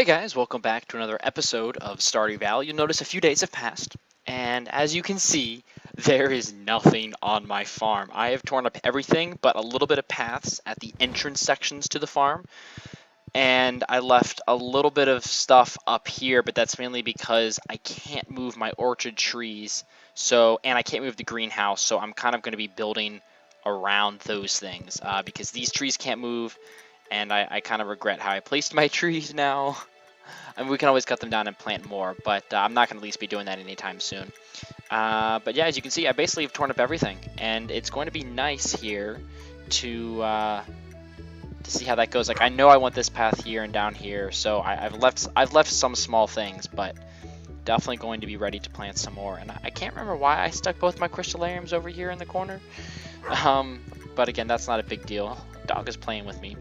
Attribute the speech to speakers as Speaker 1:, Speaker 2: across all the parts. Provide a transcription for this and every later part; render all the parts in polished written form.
Speaker 1: Hey guys, welcome back to another episode of Stardew Valley. You'll notice a few days have passed, and as you can see, there is nothing on my farm. I have torn up everything but a little bit of paths at the entrance sections to the farm, and I left a little bit of stuff up here, but that's mainly because I can't move my orchard trees, and I can't move the greenhouse, so I'm kind of going to be building around those things, because these trees can't move, and I kind of regret how I placed my trees now. I mean, we can always cut them down and plant more, but I'm not going to at least be doing that anytime soon. But yeah, as you can see, I basically have torn up everything, and it's going to be nice here to see how that goes. Like, I know I want this path here and down here, so I've left some small things, but definitely going to be ready to plant some more. And I can't remember why I stuck both my crystallariums over here in the corner, but again, that's not a big deal. Dog is playing with me.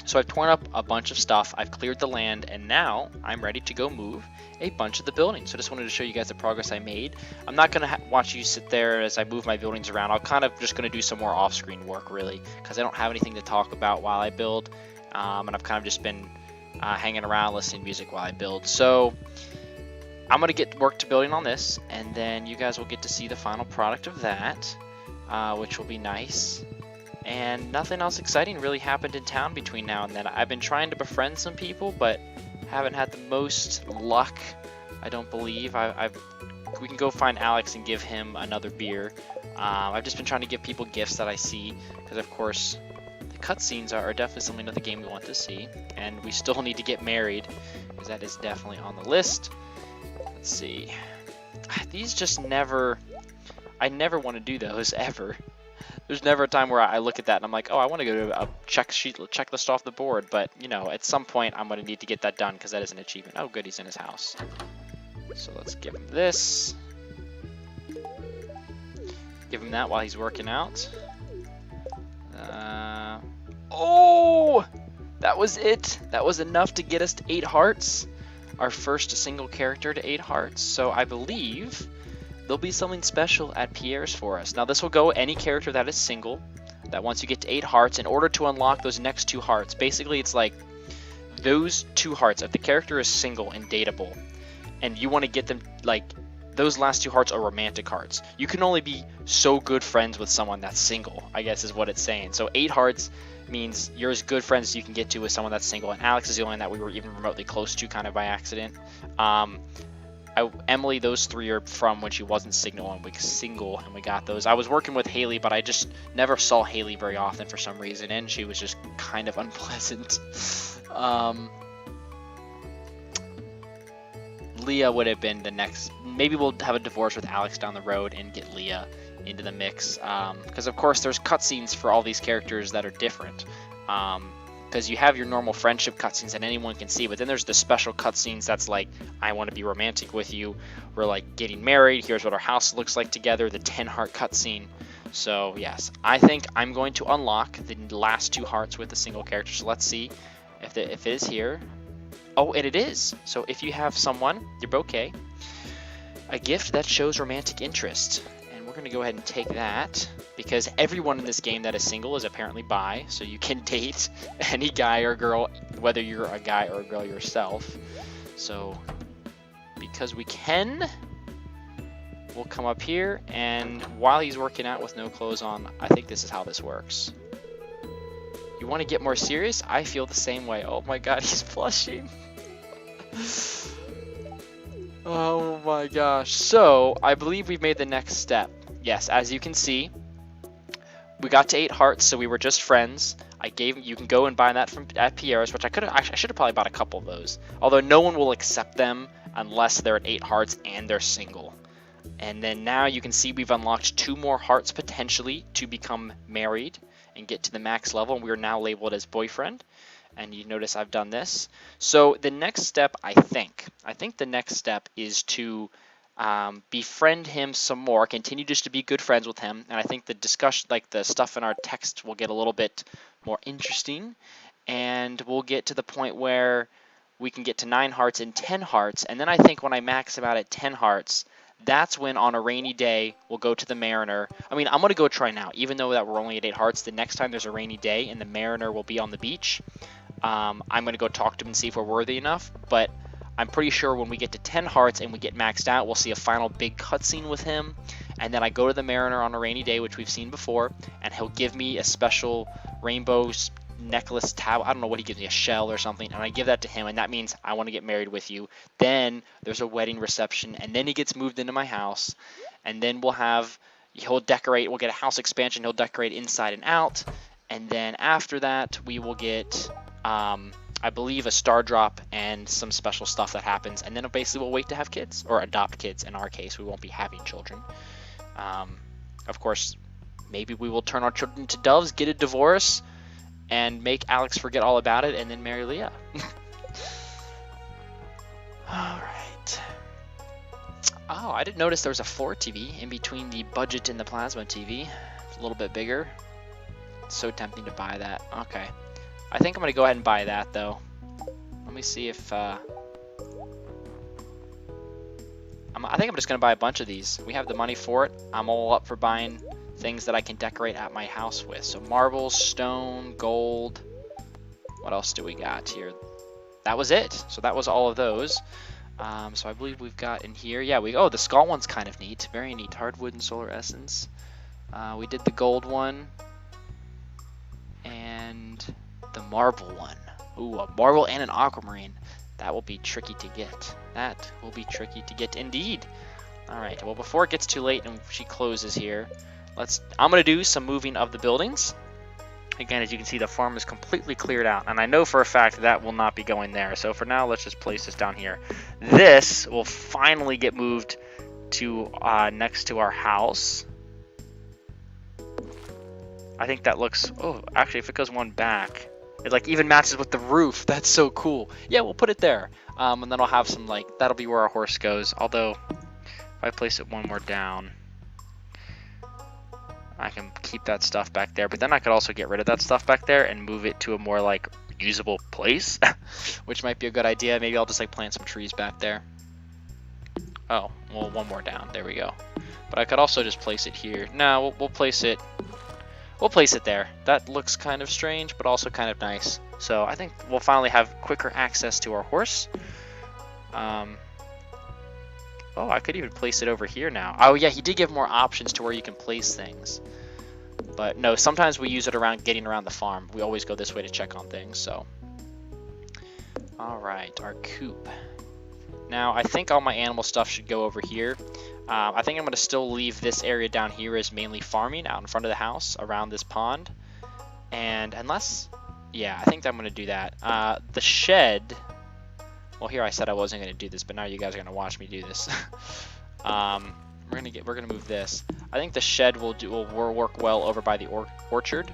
Speaker 1: So I've torn up a bunch of stuff, I've cleared the land, and now I'm ready to go move a bunch of the buildings. So I just wanted to show you guys the progress I made. I'm not going to watch you sit there as I move my buildings around. I'll kind of just going to do some more off-screen work, really, because I don't have anything to talk about while I build, and I've kind of just been hanging around listening to music while I build. So I'm going to get work to building on this, and then you guys will get to see the final product of that, which will be nice. And nothing else exciting really happened in town between now and then. I've been trying to befriend some people, but haven't had the most luck, I don't believe. We can go find Alex and give him another beer. I've just been trying to give people gifts that I see, because of course the cutscenes are definitely something of the game we want to see. And we still need to get married, because that is definitely on the list. Let's see. These just never... I never want to do those, ever. There's never a time where I look at that and I'm like, oh, I want to go to a checklist off the board. But, you know, at some point I'm going to need to get that done because that is an achievement. Oh, good, he's in his house. So let's give him this. Give him that while he's working out. Oh! That was it. That was enough to get us to 8 hearts. Our first single character to 8 hearts. So I believe... there'll be something special at Pierre's for us. Now this will go any character that is single, that once you get to 8 hearts, in order to unlock those next 2 hearts, basically it's like those 2 hearts, if the character is single and dateable, and you want to get them, like, those last 2 hearts are romantic hearts. You can only be so good friends with someone that's single, I guess is what it's saying. So 8 hearts means you're as good friends as you can get to with someone that's single, and Alex is the only one that we were even remotely close to, kind of by accident. Emily, those 3 are from when she wasn't single, and we got those. I was working with Haley, but I just never saw Haley very often for some reason, and she was just kind of unpleasant. Leah would have been the next. Maybe we'll have a divorce with Alex down the road and get Leah into the mix, because of course there's cutscenes for all these characters that are different. Because you have your normal friendship cutscenes that anyone can see, but then there's the special cutscenes that's like, I want to be romantic with you, we're like getting married, here's what our house looks like together, the 10 heart cutscene. So yes, I think I'm going to unlock the last 2 hearts with a single character, so let's see if it is here. Oh, and it is! So if you have someone, your bouquet, a gift that shows romantic interest. And we're going to go ahead and take that, because everyone in this game that is single is apparently bi, so you can date any guy or girl, whether you're a guy or a girl yourself. So, because we can, we'll come up here, and while he's working out with no clothes on, I think this is how this works. You want to get more serious? I feel the same way. Oh my god, he's blushing. Oh my gosh. So, I believe we've made the next step. Yes, as you can see, we got to 8 hearts, so we were just friends. You can go and buy that at Pierre's, which I should have probably bought a couple of those. Although no one will accept them unless they're at 8 hearts and they're single. And then now you can see we've unlocked 2 more hearts potentially to become married and get to the max level. And we are now labeled as boyfriend. And you notice I've done this. So the next step, I think the next step is to befriend him some more, continue just to be good friends with him, and I think the discussion, like the stuff in our text, will get a little bit more interesting, and we'll get to the point where we can get to 9 hearts and 10 hearts, and then I think when I max him out at 10 hearts, that's when on a rainy day we'll go to the Mariner. I mean, I'm going to go try now, even though that we're only at 8 hearts. The next time there's a rainy day and the Mariner will be on the beach, I'm going to go talk to him and see if we're worthy enough, but I'm pretty sure when we get to 10 hearts and we get maxed out, we'll see a final big cutscene with him, and then I go to the Mariner on a rainy day, which we've seen before, and he'll give me a special rainbow necklace tablet. I don't know what he gives me, a shell or something, and I give that to him, and that means I want to get married with you. Then there's a wedding reception, and then he gets moved into my house, and then he'll decorate, we'll get a house expansion, he'll decorate inside and out, and then after that we will get I believe a star drop and some special stuff that happens, and then basically we'll wait to have kids, or adopt kids. In our case, we won't be having children. Of course, maybe we will turn our children into doves, get a divorce, and make Alex forget all about it, and then marry Leah. Alright. Oh, I didn't notice there was a 4 TV in between the budget and the plasma TV. It's a little bit bigger. It's so tempting to buy that. Okay. I think I'm going to go ahead and buy that, though. Let me see if... I think I'm just going to buy a bunch of these. We have the money for it. I'm all up for buying things that I can decorate at my house with. So marbles, stone, gold. What else do we got here? That was it. So that was all of those. So I believe we've got in here... Yeah, oh, the skull one's kind of neat. Very neat. Hardwood and solar essence. We did the gold one. And... the marble one. Ooh, a marble and an aquamarine. That will be tricky to get. That will be tricky to get indeed. Alright, well before it gets too late and she closes here, I'm going to do some moving of the buildings. Again, as you can see, the farm is completely cleared out, and I know for a fact that will not be going there. So for now, let's just place this down here. This will finally get moved to next to our house. I think that looks... oh, actually, if it goes one back... it like even matches with the roof. That's so cool. Yeah, we'll put it there. And then I'll have some that'll be where our horse goes. Although, if I place it one more down, I can keep that stuff back there. But then I could also get rid of that stuff back there and move it to a more usable place, which might be a good idea. Maybe I'll just plant some trees back there. Oh, well, one more down. There we go. But I could also just place it here. No, we'll place it. We'll place it there. That looks kind of strange, but also kind of nice. So I think we'll finally have quicker access to our horse. Oh, I could even place it over here now. Oh yeah, he did give more options to where you can place things. But no, sometimes we use it getting around the farm. We always go this way to check on things, so. Alright, our coop. Now, I think all my animal stuff should go over here. I think I'm going to still leave this area down here as mainly farming out in front of the house around this pond. And unless... yeah, I think I'm going to do that. The shed... well, here I said I wasn't going to do this, but now you guys are going to watch me do this. We're going to move this. I think the shed will work well over by the orchard.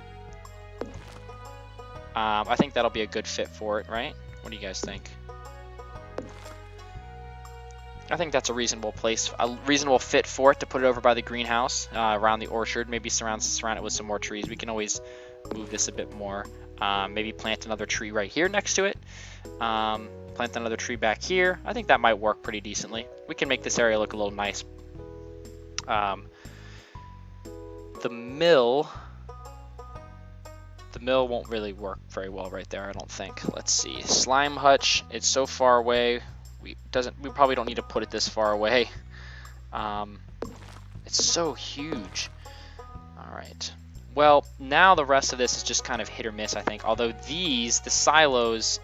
Speaker 1: I think that'll be a good fit for it, right? What do you guys think? I think that's a reasonable place, a reasonable fit for it to put it over by the greenhouse, around the orchard. Maybe surround it with some more trees. We can always move this a bit more. Maybe plant another tree right here next to it. Plant another tree back here. I think that might work pretty decently. We can make this area look a little nice. The mill won't really work very well right there, I don't think. Let's see. Slime hutch. It's so far away. We probably don't need to put it this far away. It's so huge. All right. Well, now the rest of this is just kind of hit or miss, I think. Although the silos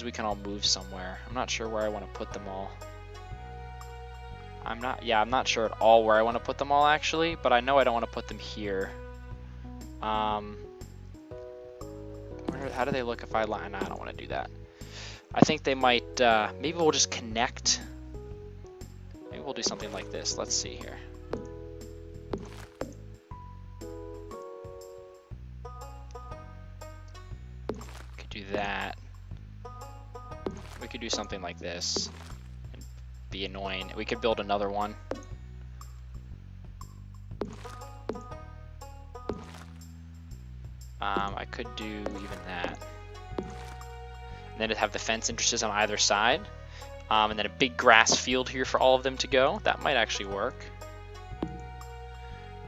Speaker 1: we can all move somewhere. I'm not sure where I want to put them all. I'm not sure at all where I want to put them all actually, but I know I don't want to put them here. How do they look if I line? No, I don't want to do that. I think they might, maybe we'll just connect. Maybe we'll do something like this. Let's see here. Could do that. We could do something like this. And be annoying. We could build another one. I could do even that. And then have the fence entrances on either side. And then a big grass field here for all of them to go. That might actually work.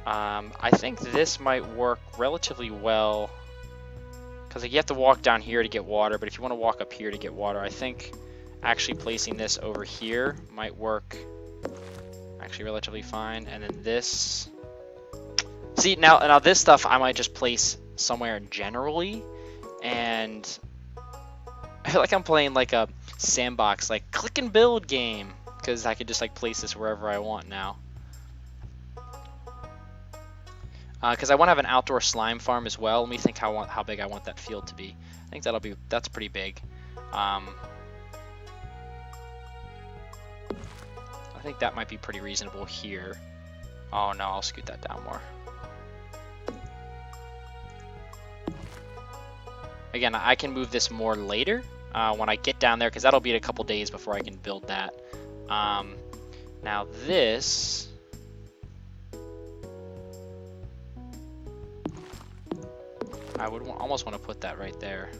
Speaker 1: I think this might work relatively well Because like, you have to walk down here to get water, but if you want to walk up here to get water, I think actually placing this over here might work actually relatively fine. And then this, see, now this stuff I might just place somewhere generally, and I feel like I'm playing like a sandbox, like click and build game, because I could just like place this wherever I want now. Because I want to have an outdoor slime farm as well. Let me think how big I want that field to be. I think that's pretty big. I think that might be pretty reasonable here. Oh no, I'll scoot that down more. Again, I can move this more later when I get down there, because that'll be a couple days before I can build that. Now this, I would almost want to put that right there.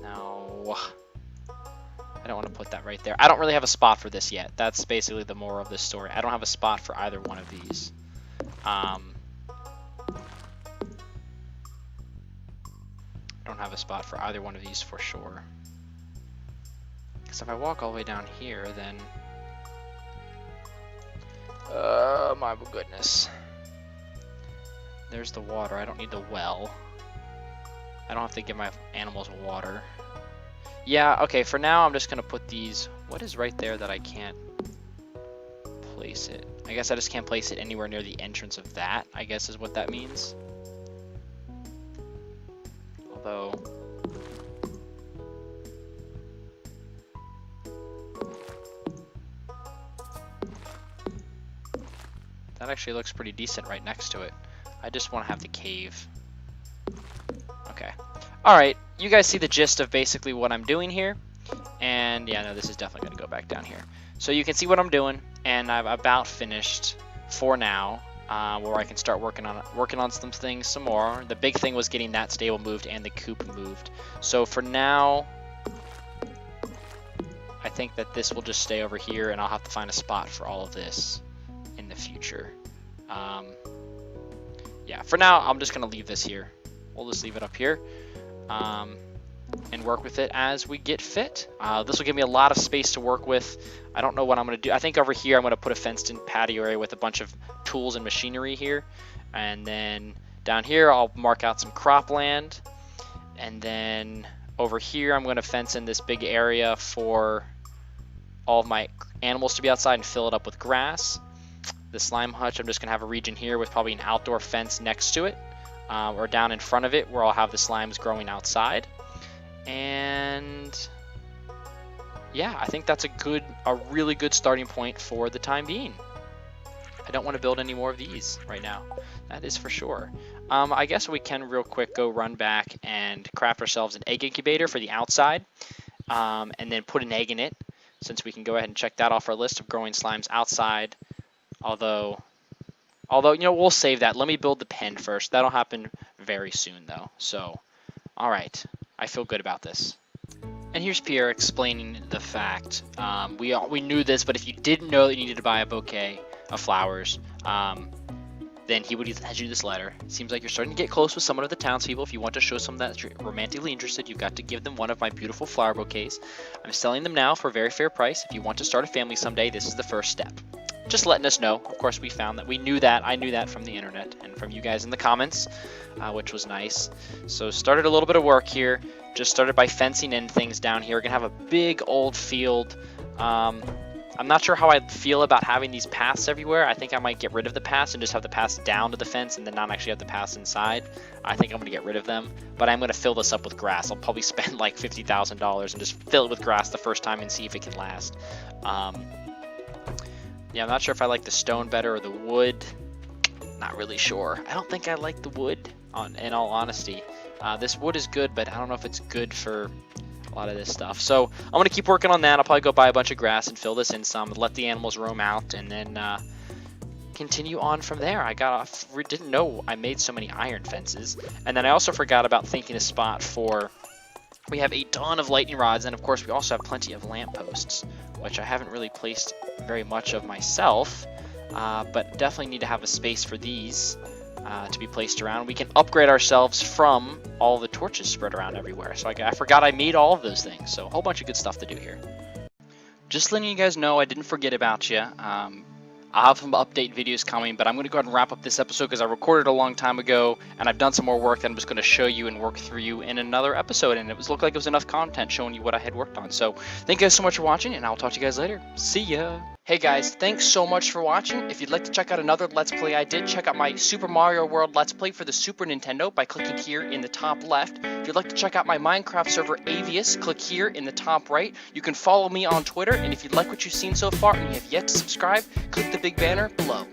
Speaker 1: No, I don't want to put that right there. I don't really have a spot for this yet. That's basically the moral of this story. I don't have a spot for either one of these. I don't have a spot for either one of these for sure. Because if I walk all the way down here, then... my goodness. There's the water. I don't need the well. I don't have to give my animals water. Yeah, okay, for now I'm just going to put these... What is right there that I can't place it? I guess I just can't place it anywhere near the entrance of that, I guess is what that means. Although... that actually looks pretty decent right next to it. I just want to have the cave. Okay. Alright, you guys see the gist of basically what I'm doing here. And yeah, no, this is definitely going to go back down here. So you can see what I'm doing, and I've about finished for now, where I can start working on some things some more. The big thing was getting that stable moved and the coop moved. So for now, I think that this will just stay over here, and I'll have to find a spot for all of this in the future. Yeah, for now, I'm just going to leave this here. We'll just leave it up here and work with it as we get fit. This will give me a lot of space to work with. I don't know what I'm going to do. I think over here I'm going to put a fenced-in patio area with a bunch of tools and machinery here. And then down here I'll mark out some cropland. And then over here I'm going to fence in this big area for all of my animals to be outside and fill it up with grass. The slime hutch, I'm just going to have a region here with probably an outdoor fence next to it, or down in front of it where I'll have the slimes growing outside. And yeah, I think that's a really good starting point for the time being. I don't want to build any more of these right now. That is for sure. I guess we can real quick go run back and craft ourselves an egg incubator for the outside, and then put an egg in it, since we can go ahead and check that off our list of growing slimes outside. Although, you know, we'll save that. Let me build the pen first. That'll happen very soon, though. So, all right. I feel good about this. And here's Pierre explaining the fact. We knew this, but if you didn't know that you needed to buy a bouquet of flowers, then he would have you this letter. It seems like you're starting to get close with someone of the townspeople. If you want to show someone that you're romantically interested, you've got to give them one of my beautiful flower bouquets. I'm selling them now for a very fair price. If you want to start a family someday, this is the first step. Just letting us know. Of course, we knew that. I knew that from the internet and from you guys in the comments, which was nice. So started a little bit of work here. Just started by fencing in things down here. We're gonna have a big old field. I'm not sure how I feel about having these paths everywhere. I think I might get rid of the paths and just have the paths down to the fence and then not actually have the paths inside. I think I'm gonna get rid of them, but I'm gonna fill this up with grass. I'll probably spend like $50,000 and just fill it with grass the first time and see if it can last. Yeah, I'm not sure if I like the stone better or the wood. Not really sure. I don't think I like the wood, in all honesty. This wood is good, but I don't know if it's good for a lot of this stuff. So I'm going to keep working on that. I'll probably go buy a bunch of grass and fill this in some, let the animals roam out, and then continue on from there. Didn't know I made so many iron fences. And then I also forgot about thinking a spot for... We have a ton of lightning rods, and of course we also have plenty of lampposts, which I haven't really placed very much of myself, but definitely need to have a space for these. to be placed around. We can upgrade ourselves from all the torches spread around everywhere. So I forgot I made all of those things. So a whole bunch of good stuff to do here. Just letting you guys know I didn't forget about you. I'll have some update videos coming, but I'm going to go ahead and wrap up this episode because I recorded a long time ago, and I've done some more work that I'm just going to show you and work through you in another episode, and looked like it was enough content showing you what I had worked on. So thank you guys so much for watching, and I'll talk to you guys later. See ya! Hey guys, thanks so much for watching. If you'd like to check out another Let's Play I did, check out my Super Mario World Let's Play for the Super Nintendo by clicking here in the top left. If you'd like to check out my Minecraft server Avius, click here in the top right. You can follow me on Twitter, and if you like what you've seen so far and you have yet to subscribe, click the big banner below.